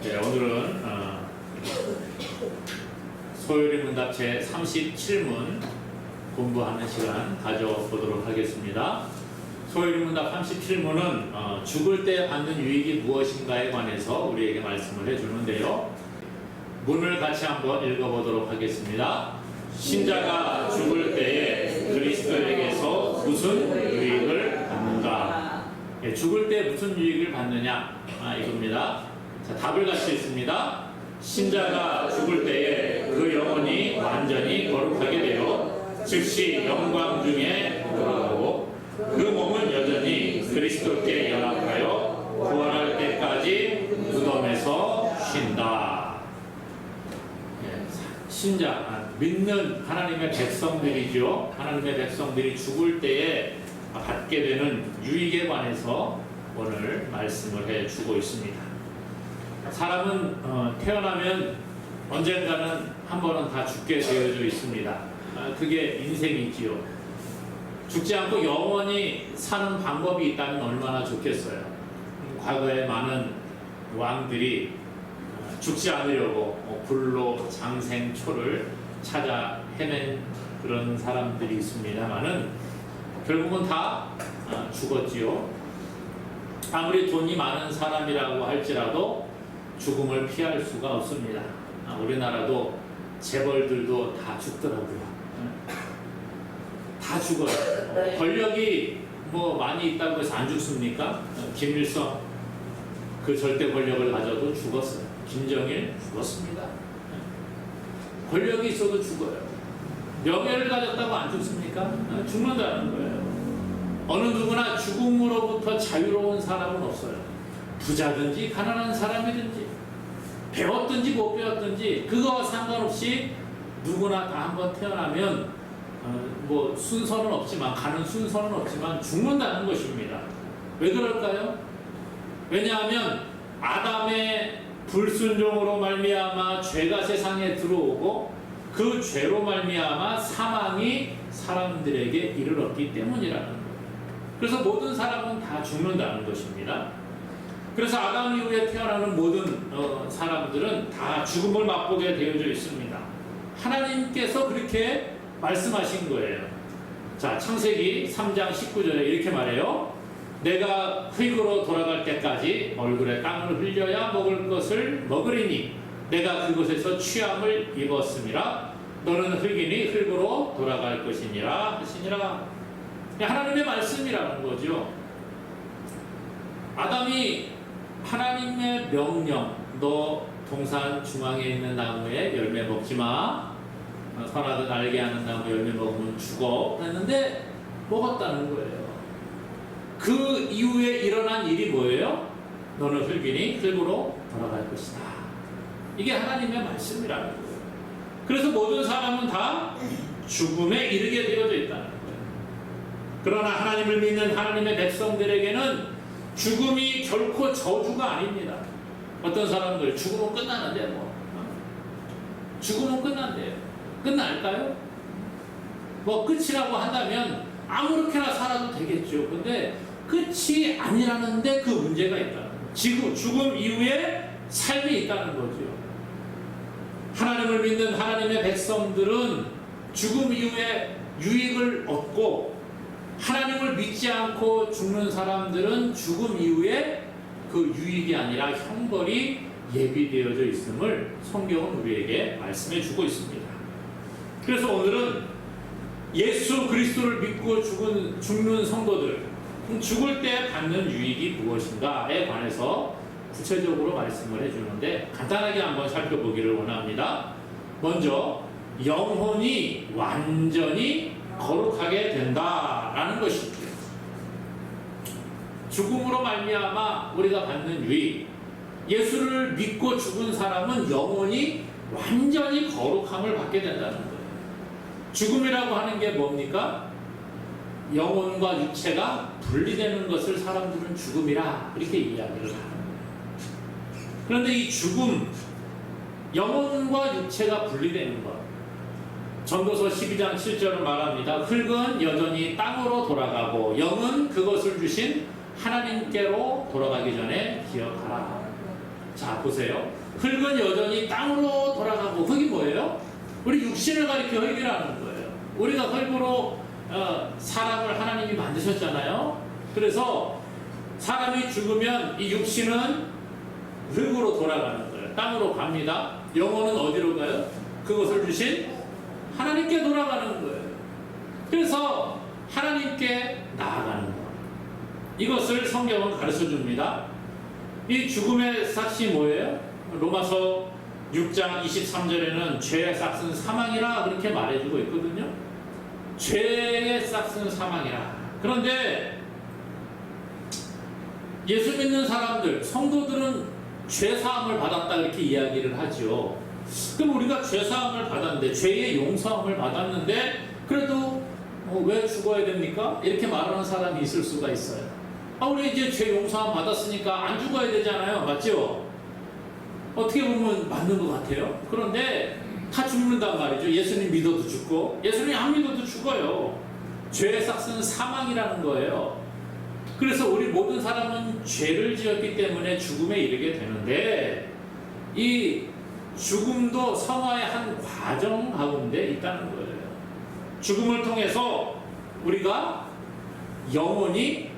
네, 오늘은 소요리 문답 제 37문 공부하는 시간 가져보도록 하겠습니다. 소요리 문답 37문은 죽을 때 받는 유익이 무엇인가에 관해서 우리에게 말씀을 해주는데요. 문을 같이 한번 읽어보도록 하겠습니다. 신자가 죽을 때에 그리스도에게서 무슨 유익을 받는가? 예, 죽을 때 무슨 유익을 받느냐? 이겁니다. 자, 답을 같이 읽습니다. 신자가 죽을 때에 그 영혼이 완전히 거룩하게 되어 즉시 영광 중에 돌아가고 그 몸은 여전히 그리스도께 연합하여 부활할 때까지 무덤에서 쉰다. 예, 신자, 믿는 하나님의 백성들이죠. 하나님의 백성들이 죽을 때에 받게 되는 유익에 관해서 오늘 말씀을 해주고 있습니다. 사람은 태어나면 언젠가는 한 번은 다 죽게 되어져 있습니다. 그게 인생이지요. 죽지 않고 영원히 사는 방법이 있다면 얼마나 좋겠어요. 과거에 많은 왕들이 죽지 않으려고 불로 장생초를 찾아 헤맨 그런 사람들이 있습니다만은 결국은 다 죽었지요. 아무리 돈이 많은 사람이라고 할지라도 죽음을 피할 수가 없습니다. 우리나라도 재벌들도 다 죽더라고요. 다 죽어요. 권력이 뭐 많이 있다고 해서 안 죽습니까? 김일성 그 절대 권력을 가져도 죽었어요. 김정일 죽었습니다. 권력이 있어도 죽어요. 명예를 가졌다고 안 죽습니까? 죽는다는 거예요. 어느 누구나 죽음으로부터 자유로운 사람은 없어요. 부자든지 가난한 사람이든지 배웠든지 못 배웠든지 그거와 상관없이 누구나 다 한번 태어나면 뭐 순서는 없지만 가는 순서는 없지만 죽는다는 것입니다. 왜 그럴까요? 왜냐하면 아담의 불순종으로 말미암아 죄가 세상에 들어오고 그 죄로 말미암아 사망이 사람들에게 이르렀기 때문이라는 거예요. 그래서 모든 사람은 다 죽는다는 것입니다. 그래서 아담 이후에 태어나는 모든 사람들은 다 죽음을 맛보게 되어져 있습니다. 하나님께서 그렇게 말씀하신 거예요. 자, 창세기 3장 19절에 이렇게 말해요. 내가 흙으로 돌아갈 때까지 얼굴에 땀을 흘려야 먹을 것을 먹으리니 내가 그곳에서 취함을 입었음이라. 너는 흙이니 흙으로 돌아갈 것이니라 하시니라. 하나님의 말씀이라는 거죠. 아담이 하나님의 명령, 너 동산 중앙에 있는 나무에 열매 먹지 마. 선악을 알게 하는 나무 열매 먹으면 죽어. 그랬는데 먹었다는 거예요. 그 이후에 일어난 일이 뭐예요? 너는 흙이니 흙으로 돌아갈 것이다. 이게 하나님의 말씀이라는 거예요. 그래서 모든 사람은 다 죽음에 이르게 되어져 있다는 거예요. 그러나 하나님을 믿는 하나님의 백성들에게는 죽음이 결코 저주가 아닙니다. 어떤 사람들 죽으면 끝나는데 뭐 죽으면 끝난대요. 끝날까요? 뭐 끝이라고 한다면 아무렇게나 살아도 되겠죠. 근데 끝이 아니라는데 그 문제가 있다는 거예요. 죽음 이후에 삶이 있다는 거죠. 하나님을 믿는 하나님의 백성들은 죽음 이후에 유익을 얻고 하나님을 믿지 않고 죽는 사람들은 죽음 이후에 그 유익이 아니라 형벌이 예비되어져 있음을 성경은 우리에게 말씀해 주고 있습니다. 그래서 오늘은 예수 그리스도를 믿고 죽는 성도들, 죽을 때 받는 유익이 무엇인가에 관해서 구체적으로 말씀을 해주는데 간단하게 한번 살펴보기를 원합니다. 먼저 영혼이 완전히 거룩하게 된다라는 것이죠. 죽음으로 말미암아 우리가 받는 유익, 예수를 믿고 죽은 사람은 영혼이 완전히 거룩함을 받게 된다는 거예요. 죽음이라고 하는 게 뭡니까? 영혼과 육체가 분리되는 것을 사람들은 죽음이라 이렇게 이야기를 하는 거예요. 그런데 이 죽음, 영혼과 육체가 분리되는 것, 전도서 12장 7절은 말합니다. 흙은 여전히 땅으로 돌아가고 영은 그것을 주신 하나님께로 돌아가기 전에 기억하라. 자, 보세요. 흙은 여전히 땅으로 돌아가고, 흙이 뭐예요? 우리 육신을 가리켜 흙이라는 거예요. 우리가 흙으로 사람을 하나님이 만드셨잖아요. 그래서 사람이 죽으면 이 육신은 흙으로 돌아가는 거예요. 땅으로 갑니다. 영혼은 어디로 가요? 그것을 주신 하나님께 돌아가는 거예요. 그래서 하나님께 나아가는 것. 이것을 성경은 가르쳐 줍니다. 이 죽음의 삭시 뭐예요? 로마서 6장 23절에는 죄의 삭은 사망이라 그렇게 말해주고 있거든요. 죄의 삭은 사망이라. 그런데 예수 믿는 사람들, 성도들은 죄사함을 받았다 이렇게 이야기를 하죠. 그럼 우리가 죄사함을 받았는데, 죄의 용서함을 받았는데 그래도 왜 죽어야 됩니까? 이렇게 말하는 사람이 있을 수가 있어요. 우리 이제 죄 용서함 받았으니까 안 죽어야 되잖아요. 맞죠? 어떻게 보면 맞는 것 같아요. 그런데 다 죽는단 말이죠. 예수님 믿어도 죽고, 예수님 안 믿어도 죽어요. 죄의 삭은 사망이라는 거예요. 그래서 우리 모든 사람은 죄를 지었기 때문에 죽음에 이르게 되는데, 이 죽음도 성화의 한 과정 가운데 있다는 거예요. 죽음을 통해서 우리가 영원히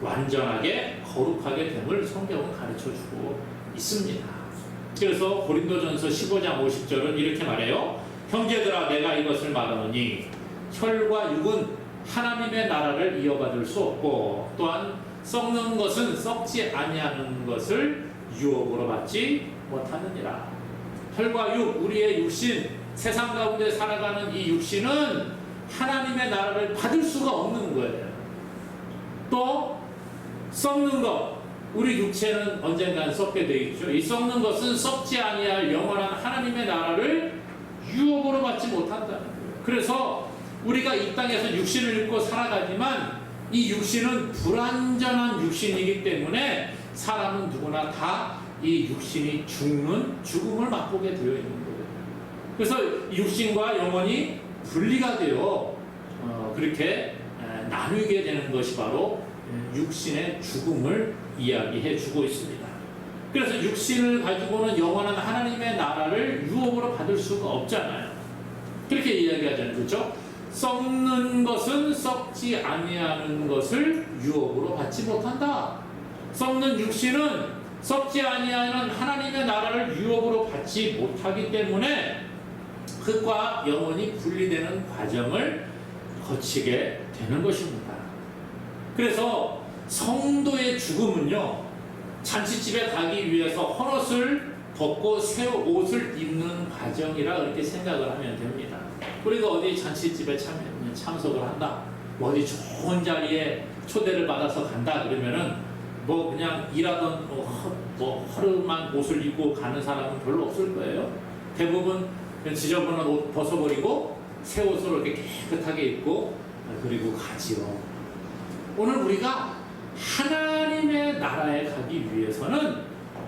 완전하게 거룩하게 됨을 성경은 가르쳐주고 있습니다. 그래서 고린도전서 15장 50절은 이렇게 말해요. 형제들아, 내가 이것을 말하노니 혈과 육은 하나님의 나라를 이어받을 수 없고, 또한 썩는 것은 썩지 아니하는 것을 유업으로 받지 못하느니라. 혈과 육, 우리의 육신, 세상 가운데 살아가는 이 육신은 하나님의 나라를 받을 수가 없는 거예요. 또 썩는 것, 우리 육체는 언젠간 썩게 되어 있죠. 이 썩는 것은 썩지 아니할 영원한 하나님의 나라를 유업으로 받지 못한다는 거예요. 그래서 우리가 이 땅에서 육신을 입고 살아가지만 이 육신은 불완전한 육신이기 때문에 사람은 누구나 다 이 육신이 죽음을 맛보게 되어 있는 거예요. 그래서 육신과 영혼이 분리가 되어 그렇게 나누게 되는 것이 바로 육신의 죽음을 이야기해 주고 있습니다. 그래서 육신을 가지고는 영원한 하나님의 나라를 유업으로 받을 수가 없잖아요. 그렇게 이야기하잖아요. 그렇죠? 썩는 것은 썩지 아니하는 것을 유업으로 받지 못한다. 썩는 육신은 썩지 아니하는 하나님의 나라를 유업으로 받지 못하기 때문에 흙과 영혼이 분리되는 과정을 거치게 되는 것입니다. 그래서 성도의 죽음은요, 잔치집에 가기 위해서 헌옷을 벗고 새 옷을 입는 과정이라 그렇게 생각을 하면 됩니다. 우리가 어디 잔치집에 참석을 한다, 어디 좋은 자리에 초대를 받아서 간다 그러면은 그냥 일하던 허름한 옷을 입고 가는 사람은 별로 없을 거예요. 대부분 지저분한 옷 벗어버리고 새 옷을 이렇게 깨끗하게 입고 그리고 가지요. 오늘 우리가 하나님의 나라에 가기 위해서는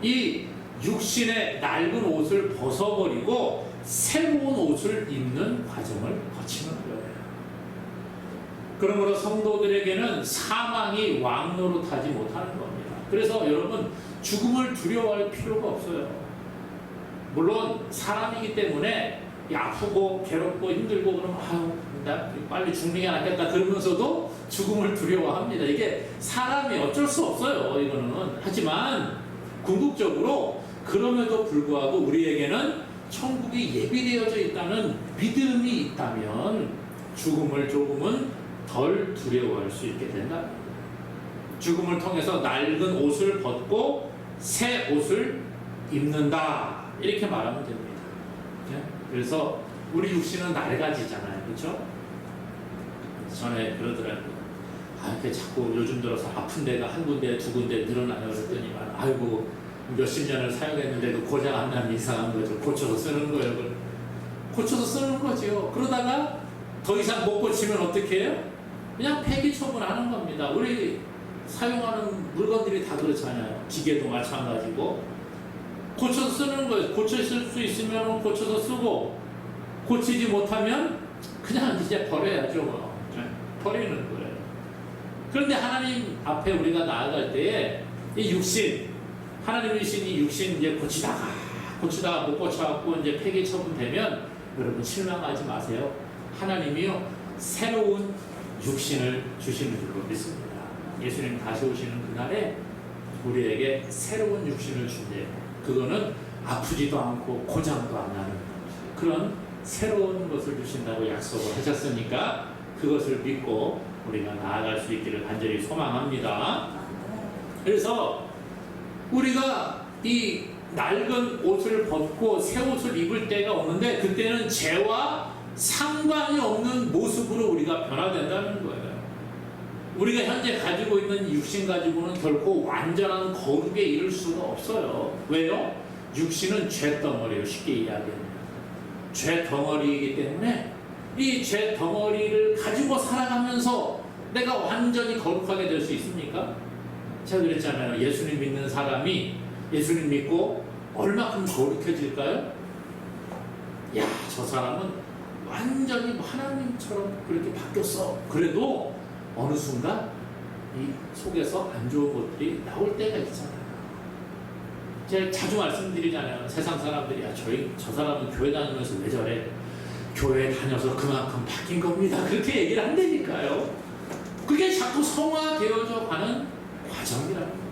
이 육신의 낡은 옷을 벗어버리고 새로운 옷을 입는 과정을 거치는 거예요. 그러므로 성도들에게는 사망이 왕노릇하지 못하는 겁니다. 그래서 여러분, 죽음을 두려워할 필요가 없어요. 물론 사람이기 때문에 아프고 괴롭고 힘들고 그러면 나 빨리 죽는 게 낫겠다 그러면서도 죽음을 두려워합니다. 이게 사람이 어쩔 수 없어요. 이거는. 하지만 궁극적으로 그럼에도 불구하고 우리에게는 천국이 예비되어져 있다는 믿음이 있다면 죽음을 조금은 덜 두려워할 수 있게 된다. 죽음을 통해서 낡은 옷을 벗고 새 옷을 입는다. 이렇게 말하면 됩니다. 그래서 우리 육신은 낡아지잖아요. 그렇죠? 전에 그러더라고요. 이렇게 자꾸 요즘 들어서 아픈 데가 한 군데 두 군데 늘어나요. 그랬더니만 아이고 몇십 년을 사용했는데도 고장 안 나면 이상한 거죠. 고쳐서 쓰는 거예요. 고쳐서 쓰는 거죠. 그러다가 더 이상 못 고치면 어떻게 해요? 그냥 폐기 처분하는 겁니다. 우리 사용하는 물건들이 다 그렇잖아요. 기계도 마찬가지고 고쳐서 쓰는 거예요. 고쳐 쓸 수 있으면 고쳐서 쓰고 고치지 못하면 그냥 이제 버려야죠. 버리는 거예요. 그런데 하나님 앞에 우리가 나아갈 때에 이 육신, 하나님이 주신 이 육신 이제 고치다가 못 고쳐갖고 이제 폐기 처분되면 여러분 실망하지 마세요. 하나님이요 새로운 육신을 주시는 줄로 믿습니다. 예수님 다시 오시는 그날에 우리에게 새로운 육신을 준대. 그거는 아프지도 않고 고장도 안 나는 그런 새로운 것을 주신다고 약속을 하셨으니까 그것을 믿고 우리가 나아갈 수 있기를 간절히 소망합니다. 그래서 우리가 이 낡은 옷을 벗고 새 옷을 입을 때가 오는데 그때는 죄와 상관이 없는 모습으로 우리가 변화된다는 거예요. 우리가 현재 가지고 있는 육신 가지고는 결코 완전한 거룩에 이를 수가 없어요. 왜요? 육신은 죄덩어리예요. 쉽게 이야기하면 죄덩어리이기 때문에 이 죄덩어리를 가지고 살아가면서 내가 완전히 거룩하게 될 수 있습니까? 제가 그랬잖아요. 예수님 믿는 사람이 예수님 믿고 얼마큼 거룩해질까요? 야, 저 사람은 완전히 하나님처럼 그렇게 바뀌었어. 그래도 어느 순간 이 속에서 안 좋은 것들이 나올 때가 있잖아요. 제가 자주 말씀드리잖아요. 세상 사람들이 저 사람은 교회 다니면서 왜 저래? 교회 다녀서 그만큼 바뀐 겁니다. 그렇게 얘기를 한다니까요. 그게 자꾸 성화되어져 가는 과정이라는 겁니다.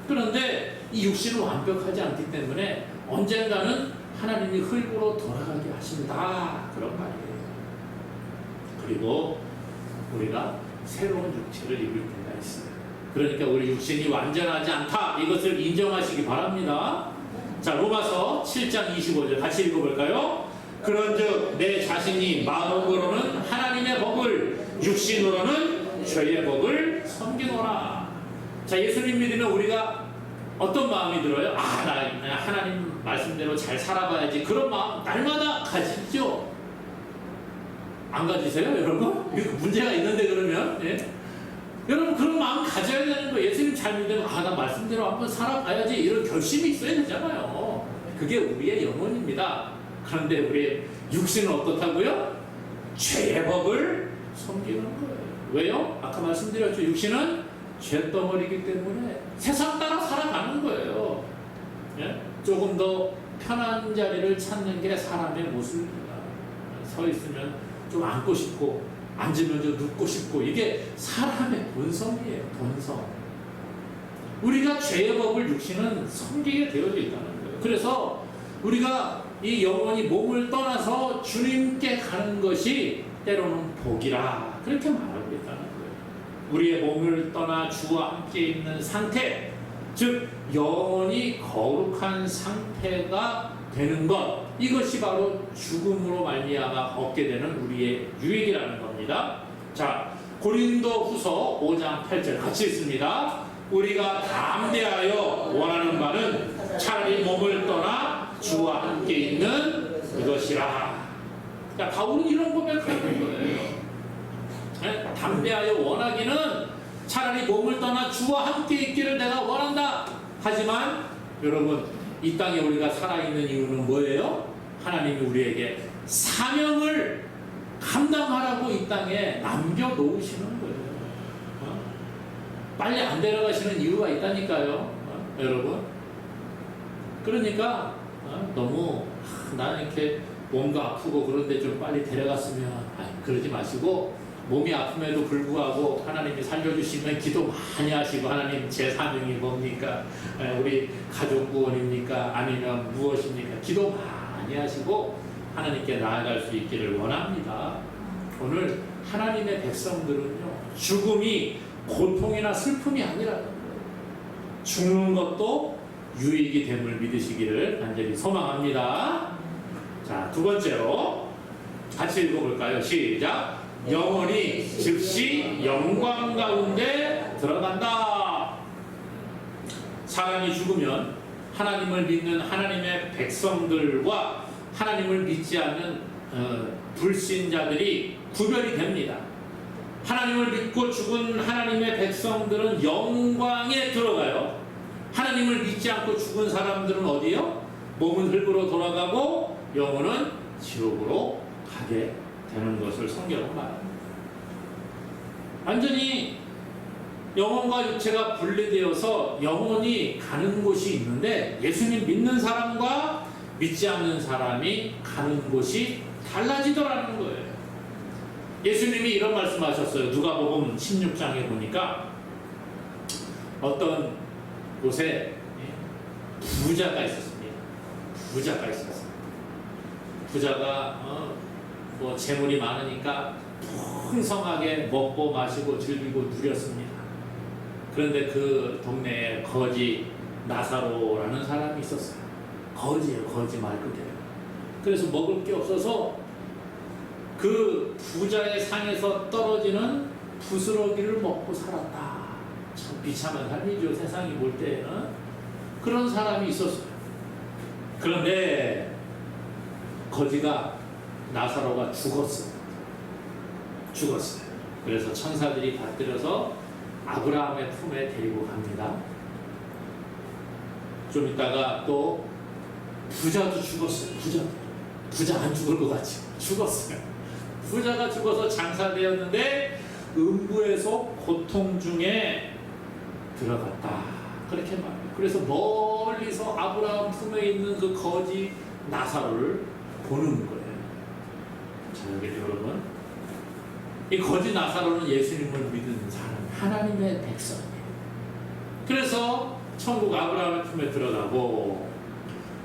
그런데 이 육신은 완벽하지 않기 때문에 언젠가는 하나님이 흙으로 돌아가게 하신다. 그런 말이에요. 그리고 우리가 새로운 육체를 입을 때가 있어요. 그러니까 우리 육신이 완전하지 않다. 이것을 인정하시기 바랍니다. 자, 로마서 7장 25절 같이 읽어볼까요? 그런즉 내 자신이 마음으로는 하나님의 법을 육신으로는 죄의 법을 섬기노라. 자, 예수님 믿으면 우리가 어떤 마음이 들어요? 아, 나 하나님 말씀대로 잘 살아봐야지. 그런 마음 날마다 가지죠? 안 가지세요, 여러분? 문제가 있는데 그러면 예? 여러분 그런 마음 가져야 되는 거예요. 예수님 잘 믿으면 나 말씀대로 한번 살아봐야지 이런 결심이 있어야 되잖아요. 그게 우리의 영혼입니다. 그런데 우리의 육신은 어떻다고요? 죄의 법을 섬기는 거예요. 왜요? 아까 말씀드렸죠. 육신은 죄덩어리이기 때문에 세상 따라 살아가는 거예요. 예? 조금 더 편한 자리를 찾는 게 사람의 모습입니다. 서 있으면 좀 앉고 싶고 앉으면 좀 눕고 싶고 이게 사람의 본성이에요. 본성. 우리가 죄의 법을 육신은 섬기게 되어져 있다는 거예요. 그래서 우리가 이 영혼이 몸을 떠나서 주님께 가는 것이 때로는 복이라 그렇게 말하고 있다는 거예요. 우리의 몸을 떠나 주와 함께 있는 상태, 즉 영혼이 거룩한 상태가 되는 것, 이것이 바로 죽음으로 말미암아 얻게 되는 우리의 유익이라는 겁니다. 자, 고린도후서 5장 8절 같이 읽습니다. 우리가 담대하여 원하는 바는 차라리 몸을 떠나 주와 함께 있는 이것이라. 그러니까 바울은 이런 고백을 하는 거예요. 네? 담대하여 원하기는 차라리 몸을 떠나 주와 함께 있기를 내가 원한다. 하지만 여러분 이 땅에 우리가 살아있는 이유는 뭐예요? 하나님이 우리에게 사명을 감당하라고 이 땅에 남겨놓으시는 거예요. 빨리 안 데려가시는 이유가 있다니까요. 여러분. 그러니까 너무 나는 이렇게 몸도 아프고 그런데 좀 빨리 데려갔으면 그러지 마시고 몸이 아픔에도 불구하고 하나님이 살려주시면 기도 많이 하시고 하나님 제 사명이 뭡니까? 우리 가족 구원입니까? 아니면 무엇입니까? 기도 많이 하시고 하나님께 나아갈 수 있기를 원합니다. 오늘 하나님의 백성들은요 죽음이 고통이나 슬픔이 아니라는 거예요. 죽는 것도 유익이 됨을 믿으시기를 간절히 소망합니다. 자, 두 번째로 같이 읽어볼까요? 시작. 영혼이 즉시 영광 가운데 들어간다. 사람이 죽으면 하나님을 믿는 하나님의 백성들과 하나님을 믿지 않는 불신자들이 구별이 됩니다. 하나님을 믿고 죽은 하나님의 백성들은 영광에 들어가요. 하나님을 믿지 않고 죽은 사람들은 어디요? 몸은 흙으로 돌아가고 영혼은 지옥으로 가게 되는 것을 성경은 말합니다. 완전히 영혼과 육체가 분리되어서 영혼이 가는 곳이 있는데 예수님 믿는 사람과 믿지 않는 사람이 가는 곳이 달라지더라는 거예요. 예수님이 이런 말씀하셨어요. 누가복음 16장에 보니까 어떤 곳에 부자가 있었습니다. 부자가 있었어요. 부자가 뭐 재물이 많으니까 풍성하게 먹고 마시고 즐기고 누렸습니다. 그런데 그 동네에 거지 나사로라는 사람이 있었어요. 거지예요. 거지 말 그대로. 그래서 먹을 게 없어서 그 부자의 상에서 떨어지는 부스러기를 먹고 살았다. 참 비참한 삶이죠. 세상이 볼 때는. 그런 사람이 있었어요. 그런데 거지가 나사로가 죽었어요. 그래서 천사들이 받들어서 아브라함의 품에 데리고 갑니다. 좀 있다가 또 부자도 죽었어요. 부자 안 죽을 것 같죠. 죽었어요. 부자가 죽어서 장사되었는데 음부에서 고통 중에 들어갔다. 그렇게 말해요. 그래서 멀리서 아브라함 품에 있는 그 거지 나사로를 보는 거예요. 자, 여기 여러분, 이 거지 나사로는 예수님을 믿는 사람, 하나님의 백성이에요. 그래서 천국 아브라함의 품에 들어가고,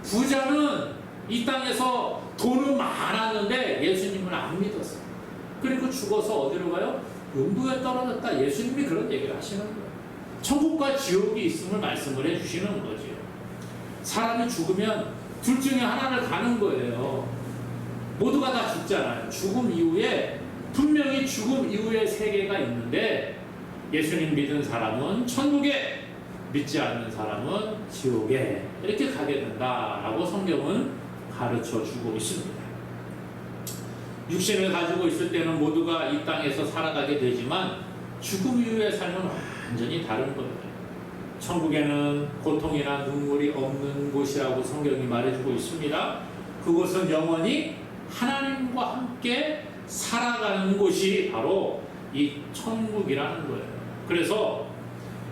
부자는 이 땅에서 돈은 많았는데 예수님을 안 믿었어요. 그리고 죽어서 어디로 가요? 음부에 떨어졌다. 예수님이 그런 얘기를 하시는 거예요. 천국과 지옥이 있음을 말씀을 해주시는 거죠. 사람이 죽으면 둘 중에 하나를 가는 거예요. 모두가 다 죽잖아요. 죽음 이후에, 분명히 죽음 이후에 세계가 있는데 예수님 믿은 사람은 천국에, 믿지 않는 사람은 지옥에 이렇게 가게 된다라고 성경은 가르쳐 주고 있습니다. 육신을 가지고 있을 때는 모두가 이 땅에서 살아가게 되지만 죽음 이후의 삶은 완전히 다른 거예요. 천국에는 고통이나 눈물이 없는 곳이라고 성경이 말해주고 있습니다. 그곳은 영원히 하나님과 함께 살아가는 곳이 바로 이 천국이라는 거예요. 그래서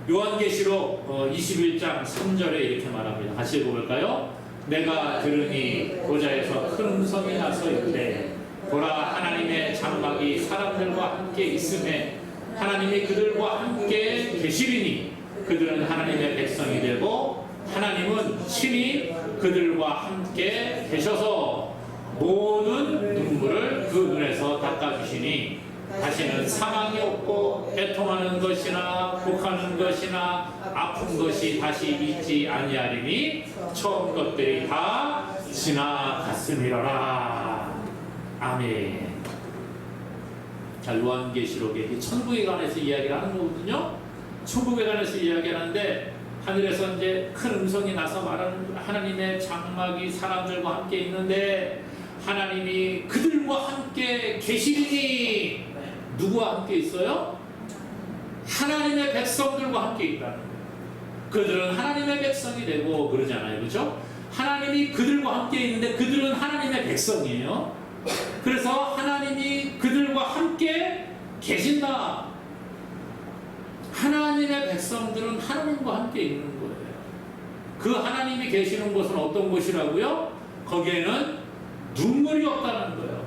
요한계시록 21장 3절에 이렇게 말합니다. 같이 읽어볼까요? 내가 들으니 보좌에서 큰 음성이 나서 이르되 보라, 하나님의 장막이 사람들과 함께 있음에 하나님이 그들과 함께 계시리니 그들은 하나님의 백성이 되고 하나님은 친히 그들과 함께 계셔서 모든 눈물을 그 눈에서 닦아주시니 다시는 사망이 없고 애통하는 것이나 곡하는 것이나 아픈 것이 다시 있지 아니하리니 처음 것들이 다 지나갔음이로라. 아멘. 자, 요한계시록에 천국에 관해서 이야기를 하는 거거든요. 천국에 관해서 이야기하는데 하늘에서 이제 큰 음성이 나서 말하는 하나님의 장막이 사람들과 함께 있는데 하나님이 그들과 함께 계시리니 누구와 함께 있어요? 하나님의 백성들과 함께 있다는 거예요. 그들은 하나님의 백성이 되고 그러잖아요. 그렇죠? 하나님이 그들과 함께 있는데 그들은 하나님의 백성이에요. 그래서 하나님이 그들과 함께 계신다. 하나님의 백성들은 하나님과 함께 있는 거예요. 그 하나님이 계시는 곳은 어떤 곳이라고요? 거기에는 눈물이 없다는 거예요.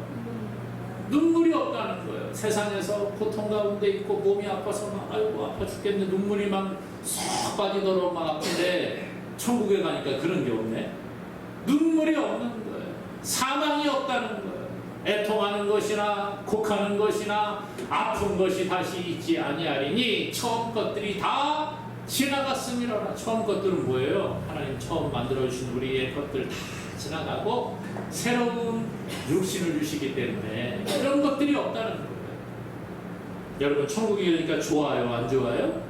눈물이 없다는 거예요. 세상에서 고통 가운데 있고 몸이 아파서 막 아이고 아파 죽겠네, 눈물이 막 쏙 빠지도록 막 아픈데 천국에 가니까 그런 게 없네. 눈물이 없는 거예요. 사망이 없다는 거예요. 애통하는 것이나 곡하는 것이나 아픈 것이 다시 있지 아니하리니 처음 것들이 다 지나갔음이라. 처음 것들은 뭐예요? 하나님 처음 만들어주신 우리의 것들 다 지나가고 새로운 육신을 주시기 때문에 이런 것들이 없다는 거예요. 여러분, 천국이니까 좋아요, 안 좋아요?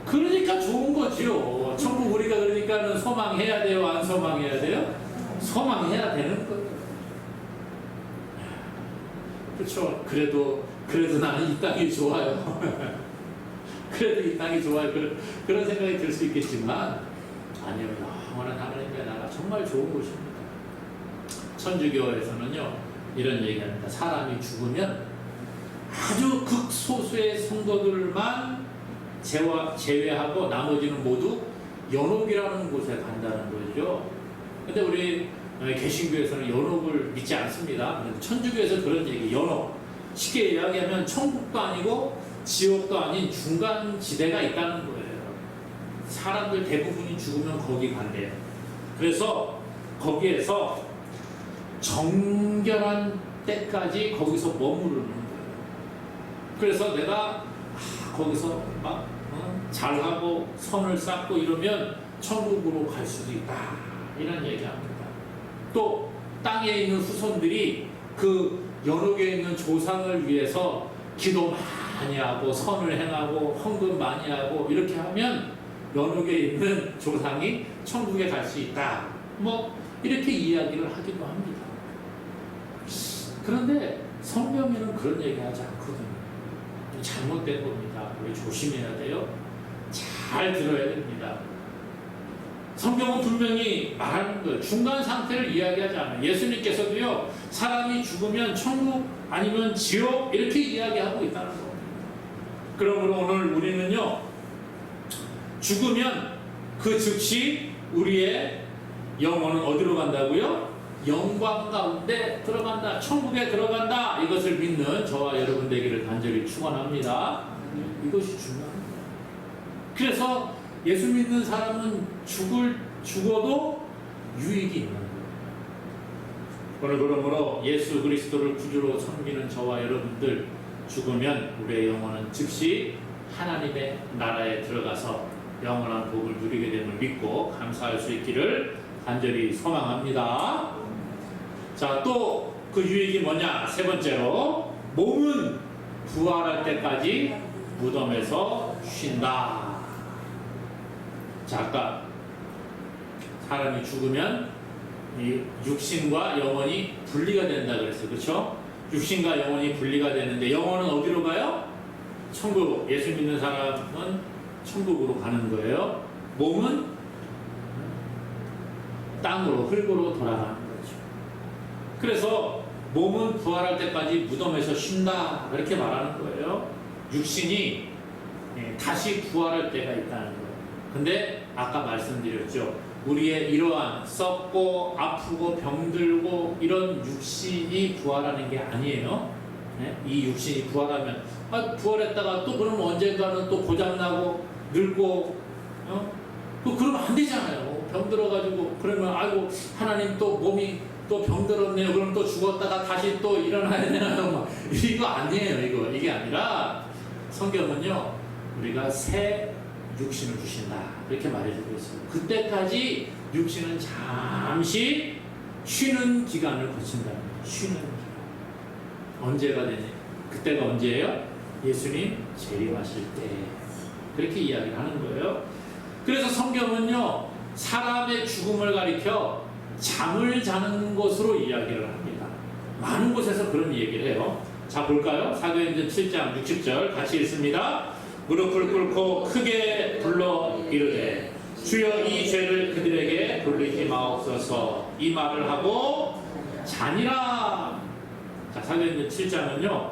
그러니까 좋은 거지요. 천국 우리가 그러니까는 소망해야 돼요, 안 소망해야 돼요? 소망해야 되는 거예요. 그렇죠. 그래도 나는 이 땅이 좋아요. 그래도 이 땅이 좋아요. 그런 생각이 들 수 있겠지만 아니요, 영원한 하나님의 나라 정말 좋은 곳입니다. 천주교에서는요 이런 얘기합니다. 사람이 죽으면 아주 극소수의 성도들만 제외하고 나머지는 모두 연옥이라는 곳에 간다는 거죠. 근데 우리 개신교에서는 연옥을 믿지 않습니다. 천주교에서 그런 얘기, 연옥. 쉽게 이야기하면 천국도 아니고 지옥도 아닌 중간 지대가 있다는 거예요. 사람들 대부분이 죽으면 거기 간대요. 그래서 거기에서 정결한 때까지 거기서 머무르는 거예요. 그래서 내가 거기서 막 잘하고 선을 쌓고 이러면 천국으로 갈 수도 있다, 이런 얘기합니다. 또 땅에 있는 후손들이 그 연옥에 있는 조상을 위해서 기도 많이 하고 선을 행하고 헌금 많이 하고 이렇게 하면 연옥에 있는 조상이 천국에 갈 수 있다, 뭐 이렇게 이야기를 하기도 합니다. 그런데 성경에는 그런 얘기하지 않거든요. 잘못된 겁니다. 우리 조심해야 돼요. 잘 들어야 됩니다. 성경은 분명히 말하는 거예요. 중간 상태를 이야기하지 않아요. 예수님께서도요, 사람이 죽으면 천국 아니면 지옥 이렇게 이야기하고 있다는 겁니다. 그러므로 오늘 우리는요, 죽으면 그 즉시 우리의 영혼은 어디로 간다고요? 영광 가운데 들어간다, 천국에 들어간다, 이것을 믿는 저와 여러분 되기를 간절히 축원합니다. 이것이 중요합니다. 그래서 예수 믿는 사람은 죽어도 유익이 있는 거예요. 오늘 그러므로 예수 그리스도를 구주로 섬기는 저와 여러분들, 죽으면 우리의 영혼은 즉시 하나님의 나라에 들어가서 영원한 복을 누리게 됨을 믿고 감사할 수 있기를 간절히 소망합니다. 자, 또 그 유익이 뭐냐? 세 번째로, 몸은 부활할 때까지 무덤에서 쉰다. 자, 아까 사람이 죽으면 이 육신과 영혼이 분리가 된다 그랬어요. 그렇죠? 육신과 영혼이 분리가 되는데 영혼은 어디로 가요? 천국. 예수 믿는 사람은 천국으로 가는 거예요. 몸은 땅으로, 흙으로 돌아가는 거죠. 그래서 몸은 부활할 때까지 무덤에서 쉰다, 그렇게 말하는 거예요. 육신이 다시 부활할 때가 있다는 거예요. 근데 아까 말씀드렸죠. 우리의 이러한 썩고 아프고 병들고 이런 육신이 부활하는 게 아니에요. 이 육신이 부활하면 부활했다가 또 그러면 언젠가는 또 고장나고 늙고 또 그러면 안 되잖아요. 병들어가지고 그러면 아이고 하나님 또 몸이 또 병들었네요. 그럼 또 죽었다가 다시 또 일어나야 되나요? 이거 아니에요. 이게 아니라 성경은요, 우리가 새 육신을 주신다, 이렇게 말해주고 있어요. 그때까지 육신은 잠시 쉬는 기간을 거친다. 쉬는 기간. 언제가 되냐? 그때가 언제예요? 예수님 재림하실 때. 그렇게 이야기를 하는 거예요. 그래서 성경은요, 사람의 죽음을 가리켜 잠을 자는 것으로 이야기를 합니다. 많은 곳에서 그런 얘기를 해요. 자, 볼까요? 사도행전 7장 60절 같이 읽습니다. 무릎을 꿇고 크게 불러 이르되 주여 이 죄를 그들에게 돌리지 마옵소서, 이 말을 하고 자니라. 자, 사도행전 7장은요,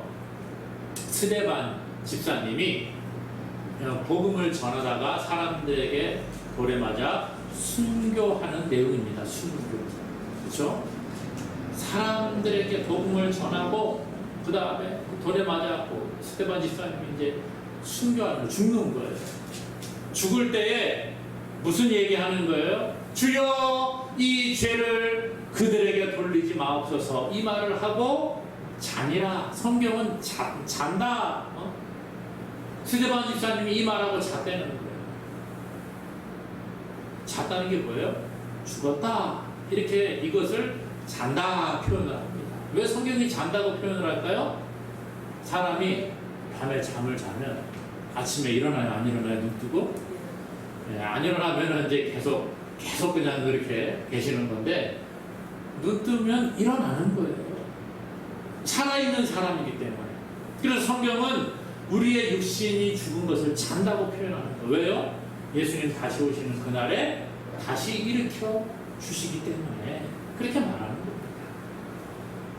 스데반 집사님이 복음을 전하다가 사람들에게 돌에 맞아 순교하는 내용입니다. 순교. 그렇죠? 사람들에게 복음을 전하고 그 다음에 돌에 맞아갖고 스데반 집사님이 이제 순교하는 거, 죽는 거예요. 죽을 때에 무슨 얘기하는 거예요? 주여 이 죄를 그들에게 돌리지 마옵소서, 이 말을 하고 자니라. 성경은 잔다. 스데반 집사님이 이 말하고 잤다는 거예요. 잤다는 게 뭐예요? 죽었다, 이렇게 이것을 잔다 표현을 합니다. 왜 성경이 잔다고 표현을 할까요? 사람이 밤에 잠을 자면 아침에 일어나요? 안 일어나요? 눈 뜨고? 안 일어나면 이제 계속 그냥 그렇게 계시는 건데, 눈 뜨면 일어나는 거예요. 살아있는 사람이기 때문에. 그래서 성경은 우리의 육신이 죽은 것을 잔다고 표현하는 거예요. 왜요? 예수님 다시 오시는 그날에 다시 일으켜 주시기 때문에 그렇게 말하는 겁니다.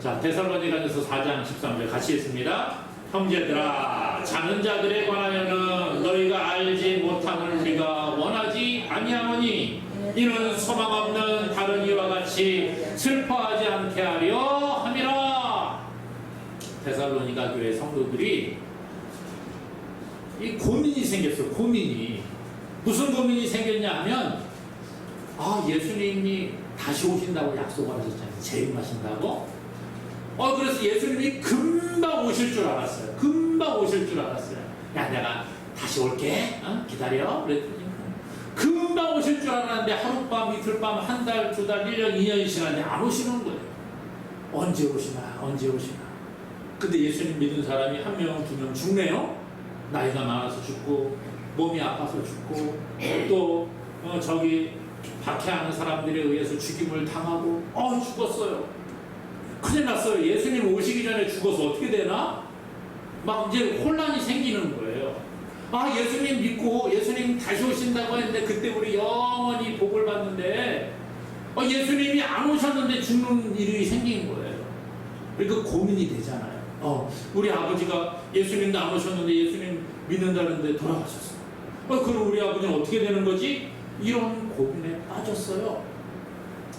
자, 데살로니가전서 4장 13절 같이 읽습니다. 형제들아, 자는 자들에 관하여는 너희가 알지 못함을 우리가 원하지 아니하노니 이는 소망 없는 다른 이와 같이 슬퍼하지 않게 하려 함이라. 데살로니가 교회 성도들이 이 고민이 생겼어요. 고민이 무슨 고민이 생겼냐 하면 예수님이 다시 오신다고 약속을 하셨잖아요. 재림하신다고. 그래서 예수님이 금방 오실 줄 알았어요. 금방 오실 줄 알았어요. 야, 내가 다시 올게. 기다려. 그랬더니 금방 오실 줄 알았는데 하룻밤, 이틀밤, 한 달, 두 달, 1년, 2년이 지났는데 안 오시는 거예요. 언제 오시나, 언제 오시나. 근데 예수님 믿은 사람이 한 명, 두 명 죽네요. 나이가 많아서 죽고, 몸이 아파서 죽고, 또 저기 박해하는 사람들에 의해서 죽임을 당하고, 죽었어요. 큰일 났어요. 예수님 오시기 전에 죽어서 어떻게 되나? 막 이제 혼란이 생기는 거예요. 예수님 믿고 예수님 다시 오신다고 했는데 그때 우리 영원히 복을 받는데 예수님이 안 오셨는데 죽는 일이 생긴 거예요. 그러니까 고민이 되잖아요. 우리 아버지가 예수님도 안 오셨는데 예수님 믿는다는데 돌아가셨어요. 그럼 우리 아버지는 어떻게 되는 거지? 이런 고민에 빠졌어요.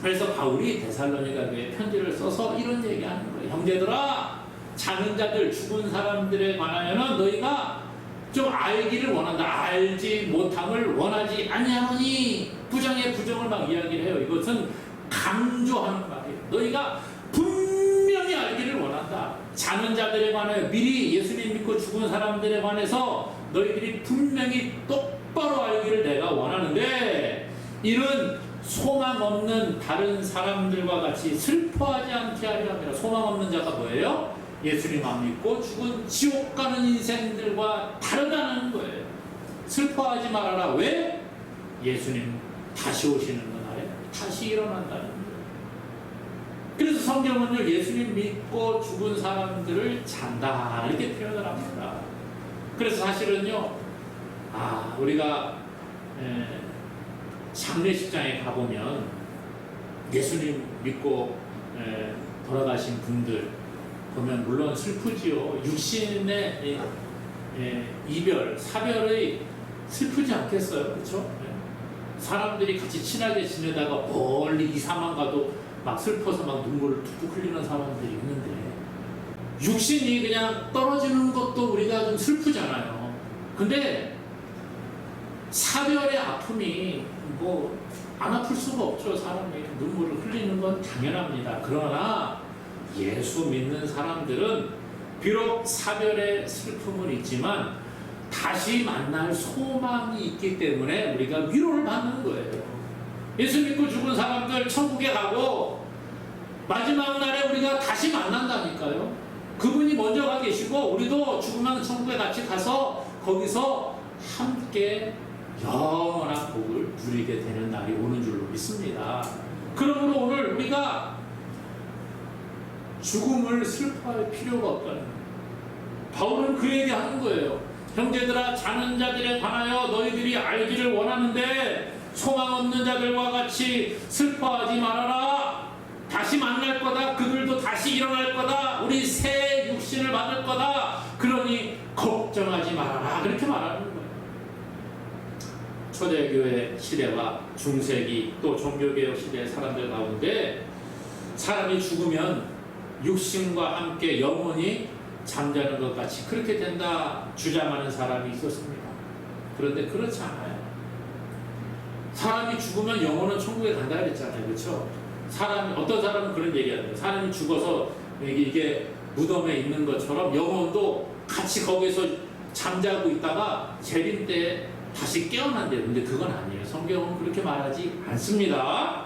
그래서 바울이 데살로니가 교회에 편지를 써서 이런 얘기하는 거예요. 형제들아, 자는 자들, 죽은 사람들에 관하여는 너희가 좀 알기를 원한다. 알지 못함을 원하지 아니하노니. 부정의 부정을 막 이야기를 해요. 이것은 강조하는 말이에요. 너희가 분명히 알기를 원한다. 자는 자들에 관하여 미리 예수님 믿고 죽은 사람들에 관해서 너희들이 분명히 똑바로 알기를 내가 원하는데 이는 소망 없는 다른 사람들과 같이 슬퍼하지 않게 하려 합니다. 소망 없는 자가 뭐예요? 예수님 안 믿고 죽은 지옥 가는 인생들과 다르다는 거예요. 슬퍼하지 말아라. 왜? 예수님 다시 오시는 그날에 다시 일어난다는 거예요. 그래서 성경은요, 예수님 믿고 죽은 사람들을 잔다 이렇게 표현을 합니다. 그래서 사실은요, 우리가 장례식장에 가보면 예수님 믿고 돌아가신 분들 보면 물론 슬프지요. 육신의 이별, 사별의 슬프지 않겠어요? 그렇죠? 사람들이 같이 친하게 지내다가 멀리 이사만 가도 막 슬퍼서 막 눈물을 툭툭 흘리는 사람들이 있는데 육신이 그냥 떨어지는 것도 우리가 좀 슬프잖아요. 근데 사별의 아픔이 안 아플 수가 없죠. 사람이 눈물을 흘리는 건 당연합니다. 그러나 예수 믿는 사람들은 비록 사별의 슬픔은 있지만 다시 만날 소망이 있기 때문에 우리가 위로를 받는 거예요. 예수 믿고 죽은 사람들 천국에 가고 마지막 날에 우리가 다시 만난다니까요. 그분이 먼저 가 계시고 우리도 죽으면 천국에 같이 가서 거기서 함께 영원한 복을 누리게 되는 날이 오는 줄로 믿습니다. 그러므로 오늘 우리가 죽음을 슬퍼할 필요가 없다는 거예요. 바울은 그 얘기하는 거예요. 형제들아, 자는 자들에 관하여 너희들이 알기를 원하는데 소망 없는 자들과 같이 슬퍼하지 말아라. 다시 만날 거다. 그들도 다시 일어날 거다. 우리 새 육신을 받을 거다. 그러니 걱정하지 말아라. 그렇게 말하는 거예요. 초대교회 시대와 중세기 또 종교개혁 시대의 사람들 가운데 사람이 죽으면 육신과 함께 영혼이 잠자는 것 같이 그렇게 된다 주장하는 사람이 있었습니다. 그런데 그렇지 않아요. 사람이 죽으면 영혼은 천국에 간다 그랬잖아요. 그렇죠? 어떤 사람은 그런 얘기하는데 사람이 죽어서 이게 무덤에 있는 것처럼 영혼도 같이 거기서 잠자고 있다가 재림 때 다시 깨어난대요. 근데 그건 아니에요. 성경은 그렇게 말하지 않습니다.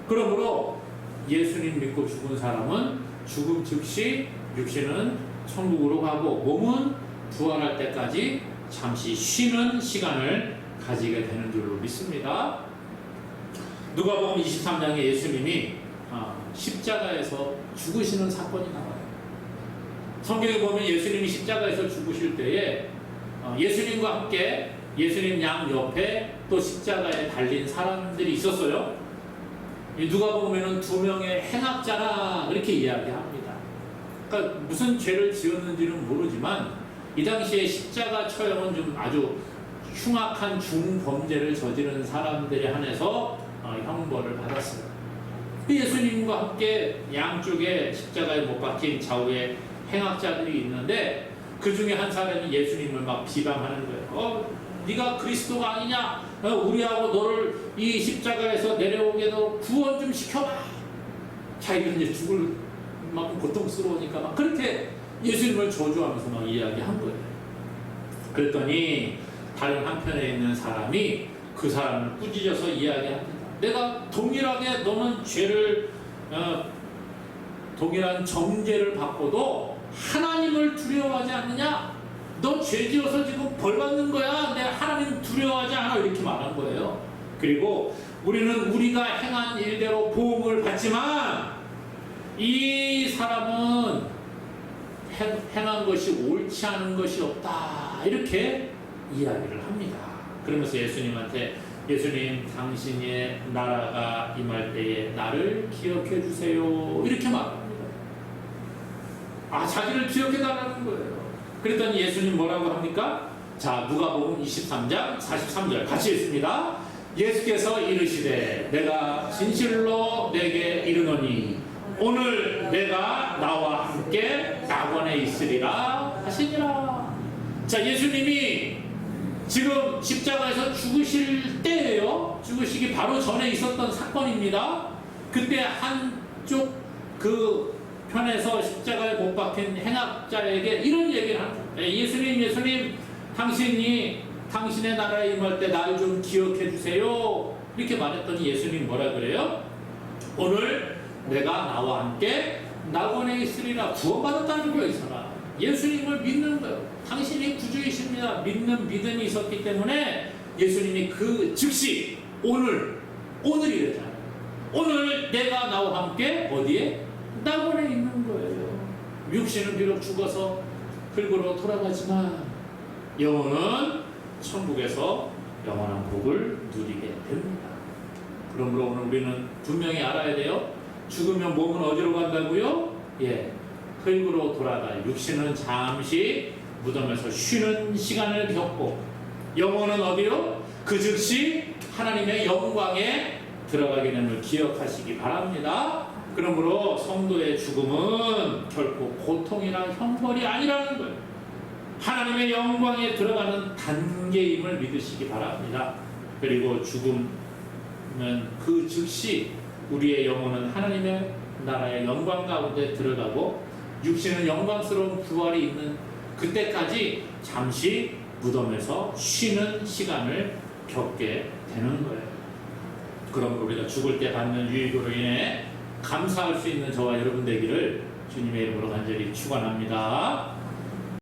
그러므로 예수님 믿고 죽은 사람은 죽음 즉시 육신은 천국으로 가고 몸은 부활할 때까지 잠시 쉬는 시간을 가지게 되는 줄로 믿습니다. 누가복음 23장에 예수님이 십자가에서 죽으시는 사건이 나와요. 성경에 보면 예수님이 십자가에서 죽으실 때에 예수님과 함께 예수님 양 옆에 또 십자가에 달린 사람들이 있었어요. 누가복음에는 2명의 행악자라 그렇게 이야기합니다. 그러니까 무슨 죄를 지었는지는 모르지만 이 당시에 십자가 처형은 좀 아주 흉악한 중범죄를 저지른 사람들에 한해서 형벌을 받았어요. 예수님과 함께 양쪽에 십자가에 못 박힌 좌우에 행악자들이 있는데 그 중에 한 사람이 예수님을 막 비방하는 거예요. 네가 그리스도가 아니냐? 우리하고 너를 이 십자가에서 내려오게 너 구원 좀 시켜봐. 자기가 이제 죽을 만큼 고통스러우니까 막 그렇게 예수님을 저주하면서 막 이야기한 거예요. 그랬더니 다른 한편에 있는 사람이 그 사람을 꾸짖어서 이야기합니다. 내가 동일하게 너는 죄를 동일한 정죄를 받고도 하나님을 두려워하지 않느냐? 너 죄지어서 지금 벌 받는 거야. 내 하나님 두려워하지 않아. 이렇게 말한 거예요. 그리고 우리는 우리가 행한 일대로 보응을 받지만 이 사람은 행한 것이 옳지 않은 것이 없다. 이렇게 이야기를 합니다. 그러면서 예수님한테 예수님 당신의 나라가 임할 때에 나를 기억해 주세요. 이렇게 말합니다. 자기를 기억해 달라는 거예요. 그랬더니 예수님 뭐라고 합니까? 자, 누가복음 23장 43절 같이 읽습니다. 예수께서 이르시되 내가 진실로 내게 이르노니 오늘 내가 나와 함께 낙원에 있으리라 하시니라. 자, 예수님이 지금 십자가에서 죽으실 때예요. 죽으시기 바로 전에 있었던 사건입니다. 그때 한쪽 그 편에서 십자가에 못 박힌 행악자에게 이런 얘기를 합니다. 예수님, 당신이 당신의 나라에 임할 때 나를 좀 기억해 주세요. 이렇게 말했더니 예수님 뭐라 그래요? 오늘 내가 나와 함께 낙원에 있으리라. 구원받았다는 거예요, 이 사람. 예수님을 믿는 거예요. 당신이 구주이십니다. 믿는 믿음이 있었기 때문에 예수님이 그 즉시 오늘이래잖아요. 오늘 내가 나와 함께 어디에? 낙원에 있는 거예요. 육신은 비록 죽어서 흙으로 돌아가지만 영혼은 천국에서 영원한 복을 누리게 됩니다. 그러므로 오늘 우리는 분명히 알아야 돼요. 죽으면 몸은 어디로 간다고요? 흙으로 돌아가요. 육신은 잠시 무덤에서 쉬는 시간을 겪고 영혼은 어디로? 그 즉시 하나님의 영광에 들어가게 됨을 기억하시기 바랍니다. 그러므로 성도의 죽음은 결코 고통이나 형벌이 아니라는 거예요. 하나님의 영광에 들어가는 단계임을 믿으시기 바랍니다. 그리고 죽으면 그 즉시 우리의 영혼은 하나님의 나라의 영광 가운데 들어가고 육신은 영광스러운 부활이 있는 그때까지 잠시 무덤에서 쉬는 시간을 겪게 되는 거예요. 그럼 우리가 죽을 때 받는 유익으로 인해 감사할 수 있는 저와 여러분 되기를 주님의 이름으로 간절히 축원합니다.